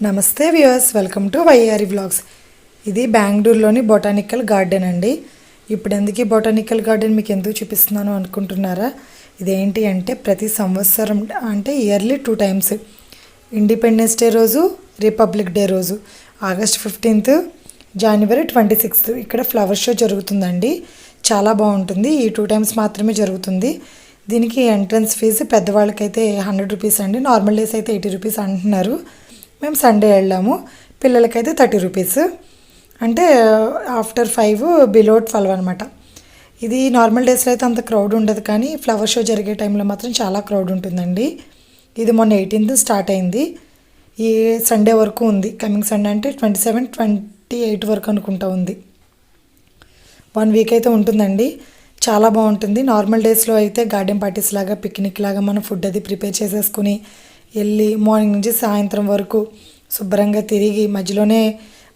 నమస్తే viewers, welcome to YRE vlogs. ఇది బెంగళూరులోని బొటానికల్ గార్డెన్ అండి. ఇప్పుడు ఎందుకు ఈ బొటానికల్ గార్డెన్ మీకు ఎందుకు చూపిస్తున్నాను అనుకుంటున్నారా? ఇదేంటి అంటే ప్రతి సంవత్సరం అంటే ఇయర్లీ 2 times, ఇండిపెండెన్స్ డే రోజు, రిపబ్లిక్ డే రోజు, ఆగస్ట్ 15th, జనవరి 26th ఇక్కడ ఫ్లవర్ షో జరుగుతుందండి. చాలా బాగుంటుంది. ఈ 2 times మాత్రమే జరుగుతుంది. దీనికి ఎంట్రన్స్ ఫీజు పెద్దవాళ్ళకైతే 100 రూపీస్ అండి. నార్మల్ డేస్ అయితే 80 రూపీస్ అంటున్నారు. మేము సండే వెళ్ళాము. పిల్లలకైతే 30 రూపీస్, అంటే ఆఫ్టర్ 5 బిలో 12 అనమాట. ఇది నార్మల్ డేస్లో అయితే అంత క్రౌడ్ ఉండదు, కానీ ఫ్లవర్ షో జరిగే టైంలో మాత్రం చాలా క్రౌడ్ ఉంటుందండి. ఇది మొన్న 18th స్టార్ట్ అయింది. ఈ సండే వరకు ఉంది. కమింగ్ సండే అంటే 27, 28 వరకు అనుకుంటా ఉంది. 1 వీక్ అయితే ఉంటుందండి. చాలా బాగుంటుంది. నార్మల్ డేస్లో అయితే గార్డెన్ పార్టీస్ లాగా, పిక్నిక్ లాగా మనం ఫుడ్ అది ప్రిపేర్ చేసేసుకుని వెళ్ళి మార్నింగ్ నుంచి సాయంత్రం వరకు శుభ్రంగా తిరిగి మధ్యలోనే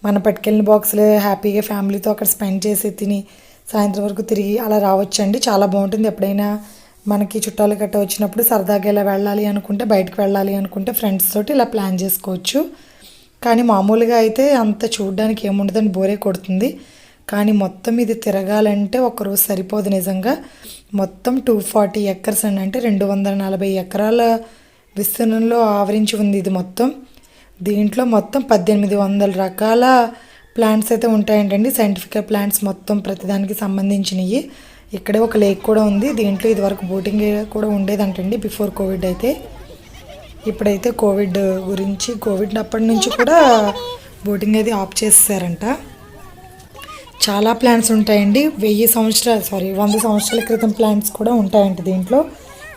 మన పట్టుకెళ్ళిన బాక్సులు హ్యాపీగా ఫ్యామిలీతో అక్కడ స్పెండ్ చేసి తిని సాయంత్రం వరకు తిరిగి అలా రావచ్చండి. చాలా బాగుంటుంది. ఎప్పుడైనా మనకి చుట్టాలు గట్ట వచ్చినప్పుడు సరదాగా ఇలా వెళ్ళాలి అనుకుంటే, బయటకు వెళ్ళాలి అనుకుంటే ఫ్రెండ్స్ తోటి ఇలా ప్లాన్ చేసుకోవచ్చు. కానీ మామూలుగా అయితే అంత చూడడానికి ఏముండదని బోరే కొడుతుంది. కానీ మొత్తం ఇది తిరగాలంటే ఒకరోజు సరిపోదు నిజంగా. మొత్తం 240 acres అండి, అంటే 240 ఎకరాల విస్తీర్ణంలో ఆవరించి ఉంది ఇది మొత్తం. దీంట్లో మొత్తం 1800 రకాల ప్లాంట్స్ అయితే ఉంటాయంటండి. సైంటిఫిక్ ప్లాంట్స్ మొత్తం ప్రతిదానికి సంబంధించినవి. ఇక్కడే ఒక లేక్ కూడా ఉంది. దీంట్లో ఇదివరకు బోటింగ్ కూడా ఉండేదంటండి బిఫోర్ కోవిడ్. అయితే ఇప్పుడైతే కోవిడ్ అప్పటి నుంచి కూడా బోటింగ్ అది ఆఫ్ చేసేసారంట. చాలా ప్లాంట్స్ ఉంటాయండి. 100 సంవత్సరాల క్రితం ప్లాంట్స్ కూడా ఉంటాయంట దీంట్లో.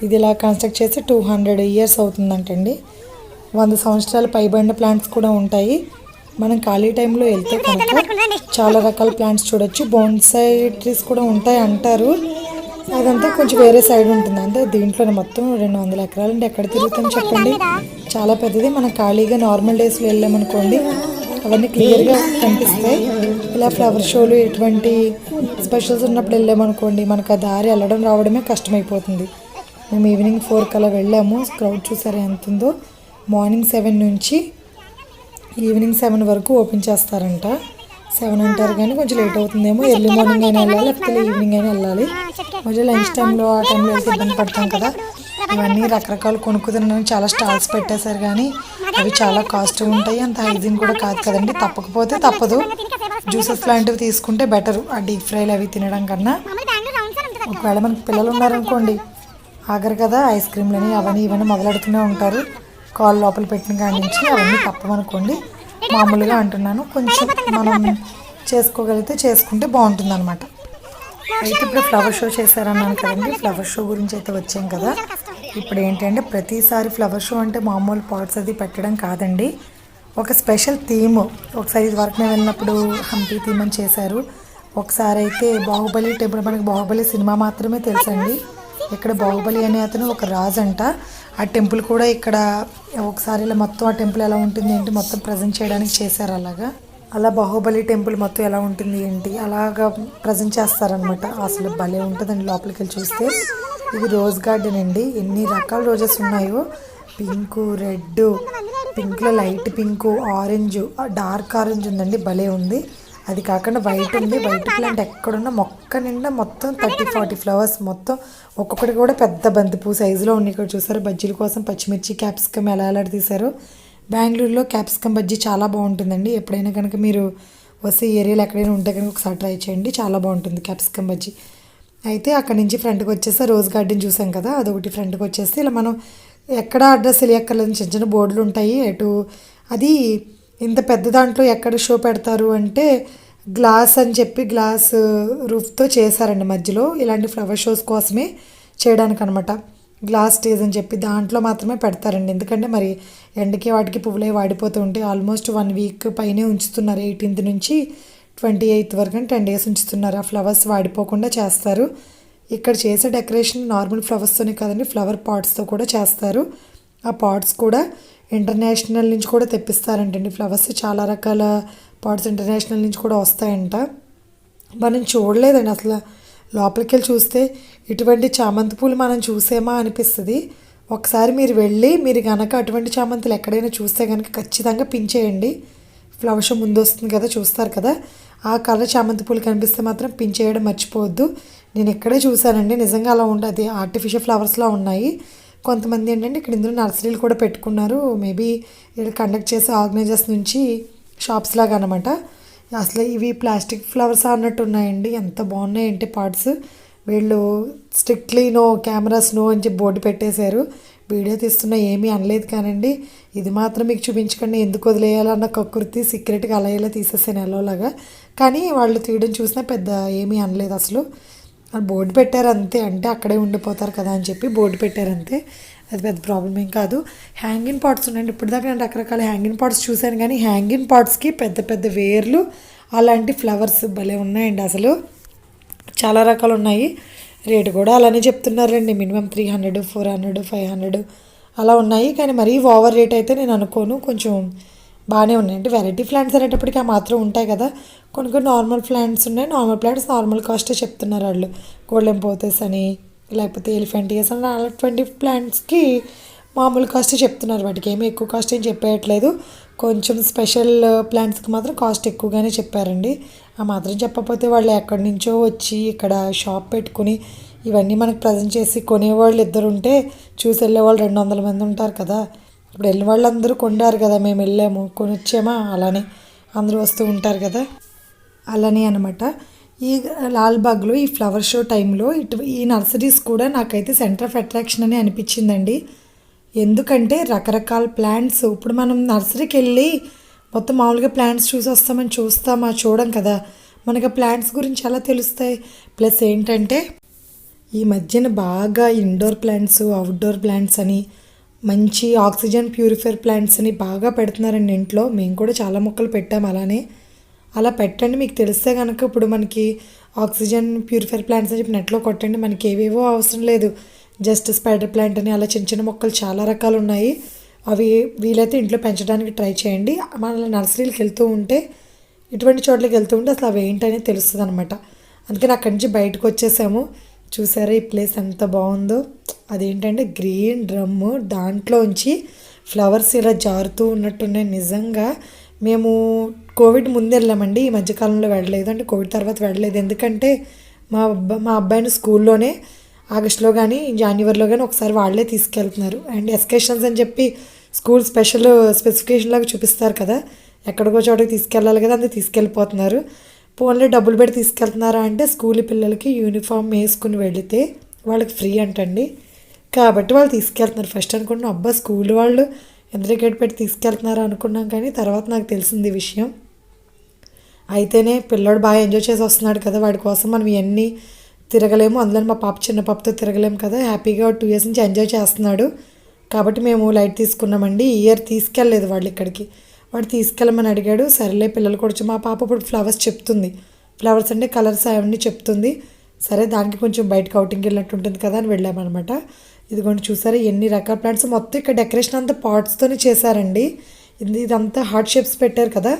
ఇది ఇలా కన్స్ట్రక్ట్ చేసి 200 years అవుతుందంటండి. 100 సంవత్సరాలు పైబడిన ప్లాంట్స్ కూడా ఉంటాయి. మనం ఖాళీ టైంలో వెళ్తే కనుక చాలా రకాల ప్లాంట్స్ చూడొచ్చు. బోన్సై ట్రీస్ కూడా ఉంటాయి అంటారు. అదంతా కొంచెం వేరే సైడ్ ఉంటుంది. అంటే దీంట్లో మొత్తం 200 ఎకరాలు అంటే ఎక్కడ తిరుగుతాం చెప్పండి. చాలా పెద్దది. మనం ఖాళీగా నార్మల్ డేస్లో వెళ్ళామనుకోండి, అవన్నీ క్లియర్గా కనిపిస్తాయి. ఇలా ఫ్లవర్ షోలు ఎటువంటి స్పెషల్స్ ఉన్నప్పుడు వెళ్ళామనుకోండి, మనకు ఆ దారి వెళ్ళడం రావడమే కష్టమైపోతుంది. మేము ఈవినింగ్ 4 కల్లా వెళ్ళాము. క్రౌడ్ చూసారా ఎంత ఉందో. మార్నింగ్ 7 నుంచి ఈవినింగ్ 7 వరకు ఓపెన్ చేస్తారంట. 7 అంటారు కానీ కొంచెం లేట్ అవుతుందేమో. ఎర్లీ మార్నింగ్ అయినా వెళ్ళాలి, లేకపోతే ఈవినింగ్ అయినా వెళ్ళాలి. మధ్య లంచ్ టైంలో ఆ టైంలో వెళ్తే ఇబ్బంది పడతాం కదా. ఇవన్నీ రకరకాలు కొనుక్కుతున్నాను. చాలా స్టాల్స్ పెట్టేశారు, కానీ అవి చాలా కాస్ట్ ఉంటాయి. అంత హైజీన్ కూడా కాదు కదండి. తప్పకపోతే తప్పదు. జ్యూసెస్ లాంటివి తీసుకుంటే బెటర్ ఆ డీప్ ఫ్రైలు అవి తినడం కన్నా. ఒకవేళ మనకి పిల్లలు ఉన్నారనుకోండి, ఆగరు కదా. ఐస్ క్రీమ్లని అవన్నీ ఇవన్నీ మొదలెడుతూనే ఉంటారు. కాల్ లోపల పెట్టిన కాడి నుంచి అవన్నీ తప్పమనుకోండి. మామూలుగా అంటున్నాను. కొంచెం మనం చేసుకోగలిగితే చేసుకుంటే బాగుంటుంది అనమాట. అయితే ఇప్పుడు ఫ్లవర్ షో చేశారన్నాను కదండి. ఫ్లవర్ షో గురించి అయితే వచ్చాం కదా. ఇప్పుడు ఏంటంటే ప్రతిసారి ఫ్లవర్ షో అంటే మామూలు పాట్స్ అది పెట్టడం కాదండి. ఒక స్పెషల్ థీమ్. ఒకసారి ఇది వరకు మేము వెళ్ళినప్పుడు హంపి థీమ్ అని చేశారు. ఒకసారి అయితే బాహుబలి టెంపుల్, మనకి బాహుబలి సినిమా మాత్రమే తెలుసండి. ఇక్కడ బాహుబలి అనే అతను ఒక రాజు అంట. ఆ టెంపుల్ కూడా ఇక్కడ ఒకసారి ఇలా మొత్తం ఆ టెంపుల్ ఎలా ఉంటుంది ఏంటి మొత్తం ప్రజెంట్ చేయడానికి చేశారు. అలా బాహుబలి టెంపుల్ మొత్తం ఎలా ఉంటుంది ఏంటి అలాగా ప్రజెంట్ చేస్తారనమాట. అసలు భలే ఉంటుందండి లోపలికి వెళ్ళి చూస్తే. ఇది రోజ్ గార్డెన్ అండి. ఎన్ని రకాల రోజెస్ ఉన్నాయో. పింకు, రెడ్, పింక్లో light pink, orange, dark orange ఉందండి. భలే ఉంది. అది కాకుండా వైట్ ఉంది. వైట్ ప్లాంట్ ఎక్కడున్న మొక్క నిండా మొత్తం 30-40 ఫ్లవర్స్. మొత్తం ఒక్కొక్కటి కూడా పెద్ద బంతిపూ సైజులో ఉన్నాయి. ఇక్కడ చూసారు బజ్జీల కోసం పచ్చిమిర్చి, క్యాప్సికమ్ ఎలా తీశారు. బెంగళూరులో క్యాప్సికమ్ బజ్జీ చాలా బాగుంటుందండి. ఎప్పుడైనా కనుక మీరు వస్తే ఏరియాలో ఎక్కడైనా ఉంటే కనుక ఒకసారి ట్రై చేయండి. చాలా బాగుంటుంది క్యాప్సికమ్ బజ్జీ. అయితే అక్కడి నుంచి ఫ్రంట్కి వచ్చేస్తే రోజ్ గార్డెన్ చూసాం కదా, అదొకటి ఫ్రంట్కి వచ్చేస్తే ఇలా మనం ఎక్కడ అడ్రస్ తెలియక్కర్లేదు. చిన్న చిన్న బోర్డులు ఉంటాయి. అది ఇంత పెద్ద దాంట్లో ఎక్కడ షో పెడతారు అంటే గ్లాస్ అని చెప్పి గ్లాస్ రూఫ్తో చేశారండి. మధ్యలో ఇలాంటి ఫ్లవర్ షోస్ కోసమే చేయడానికి అనమాట. గ్లాస్ స్టేజ్ అని చెప్పి దాంట్లో మాత్రమే పెడతారండి. ఎందుకంటే మరి ఎండకి వాటికి పువ్వులే వాడిపోతూ ఉంటాయి. ఆల్మోస్ట్ 1 week పైనే ఉంచుతున్నారు. 18th నుంచి 28th వరకు 10 days ఉంచుతున్నారు. ఆ ఫ్లవర్స్ వాడిపోకుండా చేస్తారు. ఇక్కడ చేసే డెకరేషన్ నార్మల్ ఫ్లవర్స్తోనే కాదండి, ఫ్లవర్ పాట్స్తో కూడా చేస్తారు. ఆ పాట్స్ కూడా ఇంటర్నేషనల్ నుంచి కూడా తెప్పిస్తారంటండి. ఫ్లవర్స్ చాలా రకాల పాట్స్ ఇంటర్నేషనల్ నుంచి కూడా వస్తాయంట. మనం చూడలేదండి అసలు. లోపలికి వెళ్ళి చూస్తే ఇటువంటి చామంతి పూలు మనం చూసేమా అనిపిస్తుంది. ఒకసారి మీరు వెళ్ళి మీరు కనుక అటువంటి చామంతులు ఎక్కడైనా చూస్తే కనుక ఖచ్చితంగా పిన్ చేయండి. ఫ్లవర్ షో ముందు వస్తుంది కదా, చూస్తారు కదా, ఆ కలర్ చామంతి పూలు కనిపిస్తే మాత్రం పిన్ చేయడం మర్చిపోవద్దు. నేను ఇక్కడే చూశానండి, నిజంగా అలా ఉండదు, ఆర్టిఫిషియల్ ఫ్లవర్స్లా ఉన్నాయి. కొంతమంది ఏంటంటే ఇక్కడ ఇందులో నర్సరీలు కూడా పెట్టుకున్నారు, మేబీ ఇక్కడ కండక్ట్ చేసే ఆర్గనైజర్స్ నుంచి షాప్స్ లాగా అనమాట. అసలు ఇవి ప్లాస్టిక్ ఫ్లవర్స్ అన్నట్టు ఉన్నాయండి, ఎంత బాగున్నాయి అంటే పార్ట్స్. వీళ్ళు స్ట్రిక్ట్లీ నో కెమెరాస్ నో అని చెప్పి బోర్డు పెట్టేశారు. వీడియో తీస్తున్నా ఏమీ అనలేదు కానండి, ఇది మాత్రం మీకు చూపించకండి, ఎందుకు వదిలేయాలన్న కక్కుర్తి సీక్రెట్గా అలా ఇలా తీసేసాను ఎలాగా. కానీ వాళ్ళు తీయడం చూసినా పెద్ద ఏమీ అనలేదు అసలు. బోర్డు పెట్టారు అంతే, అంటే అక్కడే ఉండిపోతారు కదా అని చెప్పి బోర్డు పెట్టారు అంతే, అది పెద్ద ప్రాబ్లం ఏం కాదు. హ్యాంగింగ్ పాట్స్ ఉన్నాయండి, ఇప్పటిదాకా నేను రకరకాల హ్యాంగింగ్ పాట్స్ చూశాను కానీ హ్యాంగింగ్ పాట్స్కి పెద్ద పెద్ద వేర్లు అలాంటి ఫ్లవర్స్ భలే ఉన్నాయండి అసలు. చాలా రకాలు ఉన్నాయి, రేటు కూడా అలానే చెప్తున్నారండి, మినిమం 300, 400, 500 అలా ఉన్నాయి. కానీ మరీ ఓవర్ రేట్ అయితే నేను అనుకోను, కొంచెం బాగానే ఉన్నాయి. అంటే వెరైటీ ప్లాంట్స్ అనేటప్పటికీ ఆ మాత్రం ఉంటాయి కదా, కొన్ని కొన్ని నార్మల్ ప్లాంట్స్ ఉన్నాయి, నార్మల్ ప్లాంట్స్ నార్మల్ కాస్టే చెప్తున్నారు వాళ్ళు. గోల్డెన్ పోతెస్ అని లేకపోతే ఎలిఫెంటియస్ అని అటువంటి ప్లాంట్స్కి మామూలు కాస్టే చెప్తున్నారు, వాటికి ఏమీ ఎక్కువ కాస్ట్ ఏం చెప్పేయట్లేదు. కొంచెం స్పెషల్ ప్లాంట్స్కి మాత్రం కాస్ట్ ఎక్కువగానే చెప్పారండి. ఆ మాత్రం చెప్పకపోతే వాళ్ళు ఎక్కడి నుంచో వచ్చి ఇక్కడ షాప్ పెట్టుకుని ఇవన్నీ మనకు ప్రజెంట్ చేసి కొనేవాళ్ళు ఇద్దరు ఉంటే చూసి వెళ్ళేవాళ్ళు 200 మంది ఉంటారు కదా. ఇప్పుడు వెళ్ళిన వాళ్ళు అందరూ కొన్నారు కదా, మేము వెళ్ళాము కొని వచ్చామా, అలానే అందరూ వస్తూ ఉంటారు కదా, అలానే అనమాట. ఈ లాల్బాగ్లో ఈ ఫ్లవర్ షో టైంలో ఈ నర్సరీస్ కూడా నాకైతే సెంటర్ ఆఫ్ అట్రాక్షన్ అని అనిపించిందండి. ఎందుకంటే రకరకాల ప్లాంట్స్, ఇప్పుడు మనం నర్సరీకి వెళ్ళి మొత్తం మామూలుగా ప్లాంట్స్ చూసి వస్తామని చూడం కదా, మనకు ప్లాంట్స్ గురించి ఎలా తెలుస్తాయి. ప్లస్ ఏంటంటే ఈ మధ్యన బాగా ఇండోర్ ప్లాంట్స్ అవుట్డోర్ ప్లాంట్స్ అని మంచి ఆక్సిజన్ ప్యూరిఫైర్ ప్లాంట్స్ అని బాగా పెడుతున్నారండి ఇంట్లో. మేము కూడా చాలా మొక్కలు పెట్టాము, అలానే అలా పెట్టండి. మీకు తెలిస్తే కనుక ఇప్పుడు మనకి ఆక్సిజన్ ప్యూరిఫైర్ ప్లాంట్స్ అని చెప్పి నెట్లో కొట్టండి, మనకి ఏవేవో అవసరం లేదు, జస్ట్ స్పైడర్ ప్లాంట్ అని అలా చిన్న చిన్న మొక్కలు చాలా రకాలు ఉన్నాయి. అవి వీలైతే ఇంట్లో పెంచడానికి ట్రై చేయండి. మన నర్సరీలకు వెళ్తూ ఉంటే ఇటువంటి చోట్లకి వెళ్తూ ఉంటే అసలు అవి ఏంటనేది తెలుస్తుంది అనమాట. అందుకని అక్కడి నుంచి బయటకు వచ్చేసాము. చూసారా ఈ ప్లేస్ ఎంత బాగుందో, అదేంటంటే గ్రీన్ డ్రమ్ము, దాంట్లోంచి ఫ్లవర్స్ ఇలా జారుతూ ఉన్నట్టున్నాయి. నిజంగా మేము కోవిడ్ ముందు వెళ్ళామండి, ఈ మధ్యకాలంలో వెళ్ళలేదు, అంటే కోవిడ్ తర్వాత వెళ్ళలేదు. ఎందుకంటే మా అబ్బాయిని స్కూల్లోనే ఆగస్టులో కానీ జనవరిలో కానీ ఒకసారి వాళ్ళే తీసుకెళ్తున్నారు. అండ్ ఎస్కేషన్స్ అని చెప్పి స్కూల్ స్పెసిఫికేషన్ లాగా చూపిస్తారు కదా, ఎక్కడికో చోటకి తీసుకెళ్ళాలి కదా, అందుకు తీసుకెళ్ళిపోతున్నారు. ఫోన్లో డబ్బులు పెట్టి తీసుకెళ్తున్నారా అంటే స్కూల్ పిల్లలకి యూనిఫామ్ వేసుకుని వెళితే వాళ్ళకి ఫ్రీ అంటండి, కాబట్టి వాళ్ళు తీసుకెళ్తున్నారు. ఫస్ట్ అనుకున్నాం అబ్బా స్కూల్ వాళ్ళు ఎంత టికెట్ పెట్టి తీసుకెళ్తున్నారు అనుకున్నాం, కానీ తర్వాత నాకు తెలిసింది విషయం. అయితేనే పిల్లోడు బాగా ఎంజాయ్ చేసి వస్తున్నాడు కదా, వాడి కోసం మనం ఇవన్నీ తిరగలేము, అందులో మా పాప చిన్న పాపతో తిరగలేము కదా, హ్యాపీగా 2 years నుంచి ఎంజాయ్ చేస్తున్నాడు కాబట్టి మేము లైట్ తీసుకున్నామండి. ఈ ఇయర్ తీసుకెళ్ళలేదు వాళ్ళు ఇక్కడికి, వాడు తీసుకెళ్ళమని అడిగాడు. సరేలే పిల్లలు కూడా, మా పాప ఇప్పుడు ఫ్లవర్స్ చెప్తుంది, ఫ్లవర్స్ అంటే కలర్స్ అవన్నీ చెప్తుంది, సరే దానికి కొంచెం బయటకు అవుటింగ్కి వెళ్ళినట్టు ఉంటుంది కదా అని వెళ్ళామన్నమాట. ఇదిగోండి చూసారా ఎన్ని రకాల ప్లాంట్స్, మొత్తం ఇక్కడ డెకరేషన్ అంతా పాట్స్తోనే చేశారండి. ఇదంతా హార్ట్ షేప్స్ పెట్టారు కదా,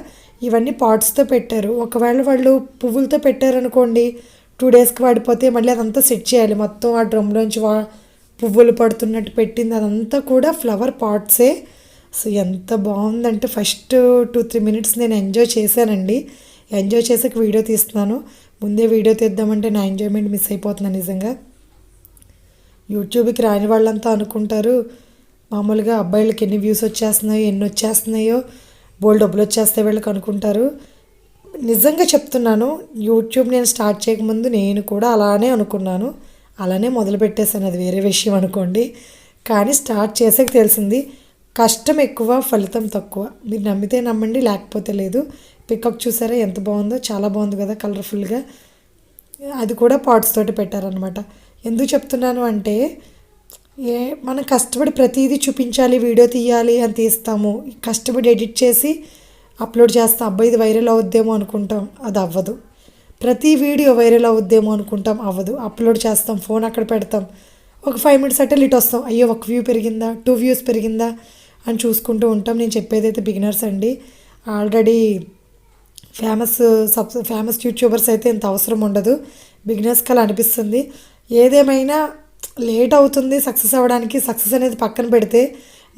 ఇవన్నీ పాట్స్తో పెట్టారు. ఒకవేళ వాళ్ళు పువ్వులతో పెట్టారనుకోండి 2 daysకి వాడిపోతే మళ్ళీ అదంతా సెట్ చేయాలి. మొత్తం ఆ డ్రమ్లోంచి పువ్వులు పడుతున్నట్టు పెట్టింది అదంతా కూడా ఫ్లవర్ పాట్సే. సో ఎంత బాగుందంటే ఫస్ట్ 2-3 minutes నేను ఎంజాయ్ చేశానండి. ఎంజాయ్ చేసాక వీడియో తీస్తున్నాను, ముందే వీడియో తీద్దామంటే నా ఎంజాయ్మెంట్ మిస్ అయిపోతున్నాను నిజంగా. యూట్యూబ్కి రాని వాళ్ళంతా అనుకుంటారు మామూలుగా అబ్బాయిలకి ఎన్ని వ్యూస్ వచ్చేస్తున్నాయో ఎన్ని వచ్చేస్తున్నాయో బోల్డ్ డబ్బులు వచ్చేస్తాయి వీళ్ళకి అనుకుంటారు. నిజంగా చెప్తున్నాను, యూట్యూబ్ నేను స్టార్ట్ చేయకముందు నేను కూడా అలానే అనుకున్నాను, అలానే మొదలు పెట్టేశాను, అది వేరే విషయం అనుకోండి. కానీ స్టార్ట్ చేసాక తెలిసింది కష్టం ఎక్కువ ఫలితం తక్కువ. మీరు నమ్మితే నమ్మండి, లేకపోతే లేదు. పికాక్ చూసారా ఎంత బాగుందో, చాలా బాగుంది కదా కలర్ఫుల్గా. అది కూడా పాట్స్ తోటి పెట్టారనమాట. ఎందుకు చెప్తున్నాను అంటే మనం కష్టపడి ప్రతిదీ చూపించాలి, వీడియో తీయాలి అని తీస్తాము, కష్టపడి ఎడిట్ చేసి అప్లోడ్ చేస్తాం, అబ్బాయి ఇది వైరల్ అవుద్దేమో అనుకుంటాం, అది అవ్వదు. ప్రతి వీడియో వైరల్ అవుద్దేమో అనుకుంటాం, అవ్వదు. అప్లోడ్ చేస్తాం, ఫోన్ అక్కడ పెడతాం, ఒక 5 minutes అట్టే లిట్ వస్తాం, అయ్యో 1 view పెరిగిందా 2 views పెరిగిందా అని చూసుకుంటూ ఉంటాం. నేను చెప్పేదైతే బిగినర్స్ అండి, ఆల్రెడీ ఫేమస్ యూట్యూబర్స్ అయితే ఇంత అవసరం ఉండదు, బిగినర్స్కి అలా అనిపిస్తుంది. ఏదేమైనా లేట్ అవుతుంది సక్సెస్ అవ్వడానికి. సక్సెస్ అనేది పక్కన పెడితే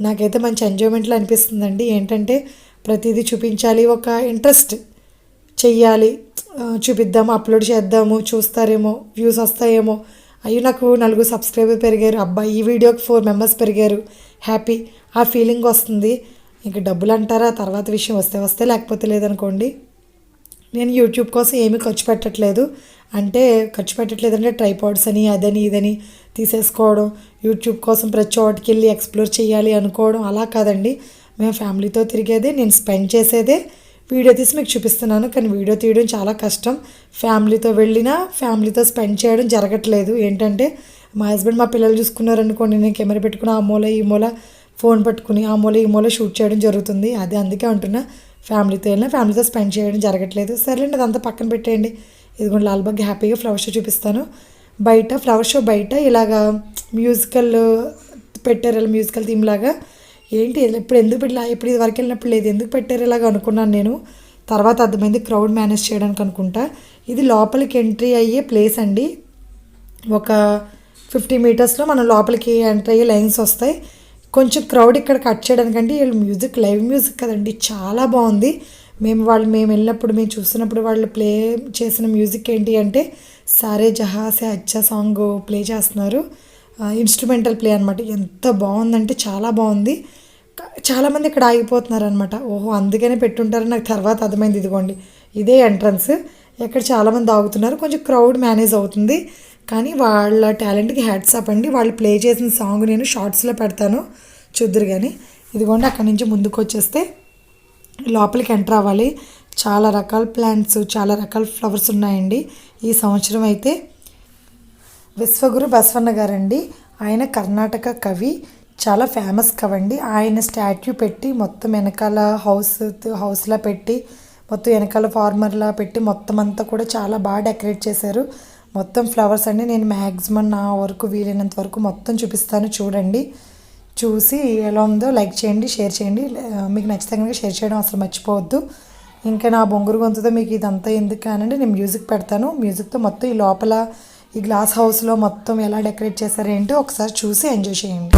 నాకైతే మంచి ఎంజాయ్మెంట్లో అనిపిస్తుందండి. ఏంటంటే ప్రతిదీ చూపించాలి, ఒక ఇంట్రెస్ట్ చెయ్యాలి, చూపిద్దాము, అప్లోడ్ చేద్దాము, చూస్తారేమో, వ్యూస్ వస్తాయేమో, అయ్యో నాకు 4 సబ్స్క్రైబర్ పెరిగారు, అబ్బాయి ఈ వీడియోకి 4 మెంబర్స్ పెరిగారు, హ్యాపీ, ఆ ఫీలింగ్ వస్తుంది. ఇంక డబ్బులు అంటారా తర్వాత విషయం, వస్తే లేకపోతే లేదనుకోండి. నేను యూట్యూబ్ కోసం ఏమీ ఖర్చు పెట్టట్లేదు. అంటే ట్రైపాడ్స్ అని అదని ఇదని తీసేసుకోవడం, యూట్యూబ్ కోసం ప్రతి చోటుకి వెళ్ళి ఎక్స్ప్లోర్ చేయాలి అనుకోవడం అలా కాదండి. మేము ఫ్యామిలీతో తిరిగేదే, నేను స్పెండ్ చేసేదే వీడియో తీసి మీకు చూపిస్తున్నాను. కానీ వీడియో తీయడం చాలా కష్టం. ఫ్యామిలీతో వెళ్ళినా ఫ్యామిలీతో స్పెండ్ చేయడం జరగట్లేదు. ఏంటంటే మా హస్బెండ్ మా పిల్లలు చూసుకున్నారనుకోండి, నేను కెమెరా పెట్టుకుని ఆ మూల ఈ మూల ఫోన్ పట్టుకుని ఆ మూల ఈ మూల షూట్ చేయడం జరుగుతుంది. అదే అందుకే అంటున్నా, ఫ్యామిలీతో వెళ్ళినా ఫ్యామిలీతో స్పెండ్ చేయడం జరగట్లేదు. సరేలేండి, అదంతా పక్కన పెట్టేయండి. ఇదిగోండి లాల్బాగ్ హ్యాపీగా ఫ్లవర్ షో చూపిస్తాను. బయట ఫ్లవర్ షో బయట ఇలాగా మ్యూజికల్ పెట్టారు, ఇలా మ్యూజికల్ థీమ్ లాగా. ఏంటి ఇప్పుడు ఎందుకు పెట్టా, ఇప్పుడు ఇది వరకు వెళ్ళినప్పుడు లేదు, ఎందుకు పెట్టారు ఇలాగ అనుకున్నాను నేను. తర్వాత అర్థమైంది క్రౌడ్ మేనేజ్ చేయడానికి అనుకుంటా. ఇది లోపలికి ఎంట్రీ అయ్యే ప్లేస్ అండి. ఒక 50 మీటర్స్లో మనం లోపలికి ఎంటర్ అయ్యే లైన్స్ వస్తాయి. కొంచెం క్రౌడ్ ఇక్కడ కట్ చేయడానికంటే వీళ్ళు మ్యూజిక్ లైవ్ మ్యూజిక్ కదండి, చాలా బాగుంది. మేము వెళ్ళినప్పుడు మేము చూసినప్పుడు వాళ్ళు ప్లే చేసిన మ్యూజిక్ ఏంటి అంటే సారే జహా సే అచ్చా సాంగ్ ప్లే చేస్తున్నారు. ఇన్స్ట్రుమెంటల్ ప్లే అనమాట. ఎంత బాగుందంటే చాలా బాగుంది. చాలామంది ఇక్కడ ఆగిపోతున్నారు అనమాట. ఓహో అందుకనే పెట్టుంటారని నాకు తర్వాత అర్థమైంది. ఇదిగోండి ఇదే ఎంట్రన్స్. ఇక్కడ చాలామంది ఆగుతున్నారు, కొంచెం క్రౌడ్ మేనేజ్ అవుతుంది. కానీ వాళ్ళ టాలెంట్కి హ్యాట్స్ అప్ అండి. వాళ్ళు ప్లే చేసిన సాంగ్ నేను షార్ట్స్లో పెడతాను, చూద్దురు. కానీ ఇదిగోండి అక్కడి నుంచి ముందుకు వచ్చేస్తే లోపలికి ఎంటర్ అవ్వాలి. చాలా రకాల ప్లాంట్స్, చాలా రకాల ఫ్లవర్స్ ఉన్నాయండి. ఈ సంవత్సరం అయితే విశ్వగురు బసవన్న గారండి, ఆయన కర్ణాటక కవి, చాలా ఫేమస్ కవండి. ఆయన స్టాట్యూ పెట్టి మొత్తం వెనకాల హౌస్లా పెట్టి, మొత్తం వెనకాల ఫార్మర్లా పెట్టి మొత్తం అంతా కూడా చాలా బాగా డెకరేట్ చేశారు. మొత్తం ఫ్లవర్స్ అండి. నేను మ్యాక్సిమం నా వరకు వీలైనంత వరకు మొత్తం చూపిస్తాను, చూడండి. చూసి ఎలా ఉందో లైక్ చేయండి, షేర్ చేయండి. మీకు నచ్చితే కనుక షేర్ చేయడం అసలు మర్చిపోవద్దు. ఇంకా నా బొంగురు గొంతుతో మీకు ఇదంతా ఎందుకు కానండి, నేను మ్యూజిక్ పెడతాను. మ్యూజిక్తో మొత్తం ఈ లోపల ఈ గ్లాస్ హౌస్లో మొత్తం ఎలా డెకరేట్ చేశారేంటో ఒకసారి చూసి ఎంజాయ్ చేయండి.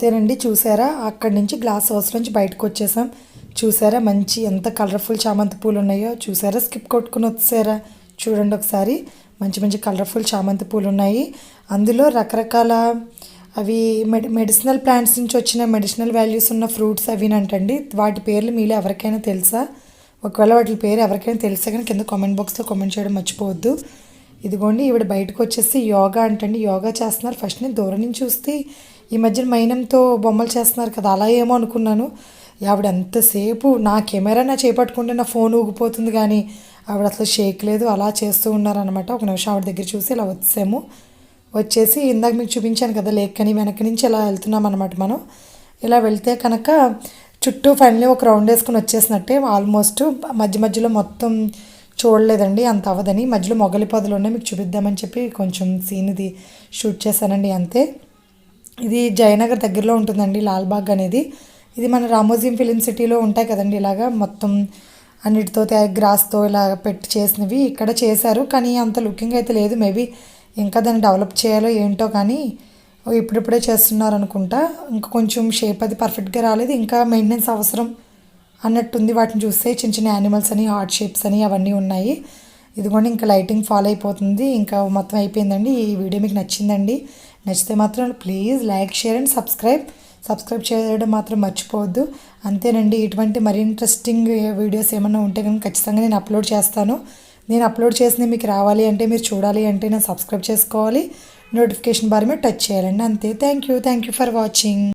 అంతేనండి. చూసారా అక్కడి నుంచి గ్లాస్ హౌస్ నుంచి బయటకు వచ్చేసాం. చూసారా మంచి ఎంత కలర్ఫుల్ చామంతి పూలు ఉన్నాయో చూసారా, స్కిప్ కొట్టుకుని వచ్చారా, చూడండి ఒకసారి మంచి మంచి కలర్ఫుల్ చామంతి పూలు ఉన్నాయి. అందులో రకరకాల అవి మెడిసినల్ ప్లాంట్స్ నుంచి వచ్చిన మెడిసినల్ వాల్యూస్ ఉన్న ఫ్రూట్స్ అవినంటండి. వాటి పేర్లు మీలో ఎవరికైనా తెలుసా? ఒకవేళ వాటి పేరు ఎవరికైనా తెలిస్తే కానీ కింద కామెంట్ బాక్స్లో కామెంట్ చేయడం మర్చిపోవద్దు. ఇదిగోండి ఈవిడ బయటకు వచ్చేసి యోగా అంటండి, యోగా చేస్తున్నారు. ఫస్ట్ నేను దూరం నుంచి చూస్తే ఈ మధ్యన మైనంతో బొమ్మలు చేస్తున్నారు కదా, అలా ఏమో అనుకున్నాను. ఆవిడ ఎంతసేపు నా కెమెరా నా చేపట్టుకుంటే నా ఫోన్ ఊగిపోతుంది, కానీ ఆవిడ అసలు షేక్ లేదు, అలా చేస్తూ ఉన్నారనమాట. ఒక నిమిషం ఆవిడ దగ్గర చూసి ఇలా వచ్చాము. వచ్చేసి ఇందాక మీకు చూపించాను కదా లేక్ అని, వెనక నుంచి ఇలా వెళ్తున్నాం అనమాట. మనం ఇలా వెళ్తే కనుక చుట్టూ ఫైనల్లీ ఒక రౌండ్ వేసుకుని వచ్చేసినట్టే. ఆల్మోస్ట్ మధ్యలో మొత్తం చూడలేదండి, అంత అవ్వదని. మధ్యలో మొగలి పొదలు ఉన్నాయి, మీకు చూపిద్దామని చెప్పి కొంచెం సీన్ ఇది షూట్ చేశానండి అంతే. ఇది జయనగర్ దగ్గరలో ఉంటుందండి లాల్బాగ్ అనేది. ఇది మన రామోజీం ఫిలిం సిటీలో ఉంటాయి కదండి, ఇలాగా మొత్తం అన్నిటితో గ్రాస్తో ఇలా పెట్టి చేసినవి ఇక్కడ చేశారు. కానీ అంత లుకింగ్ అయితే లేదు. మేబీ ఇంకా దాన్ని డెవలప్ చేయాలో ఏంటో, కానీ ఇప్పుడిప్పుడే చేస్తున్నారు అనుకుంటా. ఇంకా కొంచెం షేప్ అది పర్ఫెక్ట్గా రాలేదు, ఇంకా మెయింటెనెన్స్ అవసరం అన్నట్టుంది. వాటిని చూస్తే చిన్న చిన్న యానిమల్స్ అని, హార్ట్ షేప్స్ అని అవన్నీ ఉన్నాయి. ఇదిగోండి ఇంకా లైటింగ్ ఫాలో అయిపోతుంది. ఇంకా మొత్తం అయిపోయిందండి. ఈ వీడియో మీకు నచ్చిందండి? నచ్చితే మాత్రం please like, share and subscribe చేయడం మాత్రం మర్చిపోవద్దు. అంతేనండి. ఇటువంటి మరి ఇంట్రెస్టింగ్ వీడియోస్ ఏమన్నా ఉంటే కనుక ఖచ్చితంగా నేను అప్లోడ్ చేస్తాను. నేను అప్లోడ్ చేసినవి మీకు రావాలి అంటే, మీరు చూడాలి అంటే నేను సబ్స్క్రైబ్ చేసుకోవాలి, నోటిఫికేషన్ బార్ మీద టచ్ చేయాలండి అంతే. Thank you for watching.